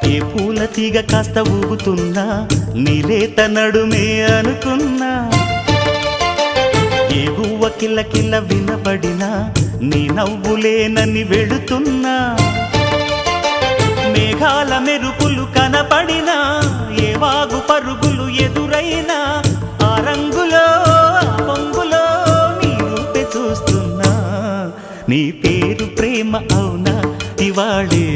ఏ పూల తీగ కాస్త ఊగుతున్నా నీలేత నడుమే అనుకున్నా ఏ గువ్వ కిల్ల కిల్ల వినబడినా నీ నవ్వులేనని వెళుతున్నా మేఘాల మెరుపులు కనపడినా ఏ వాగు పరుగులు ఎదురైనా ఆ రంగులో ఆ పొంగులో నీ రూపే చూస్తున్నా నీ పేరు ప్రేమ అవునా ఇవాళే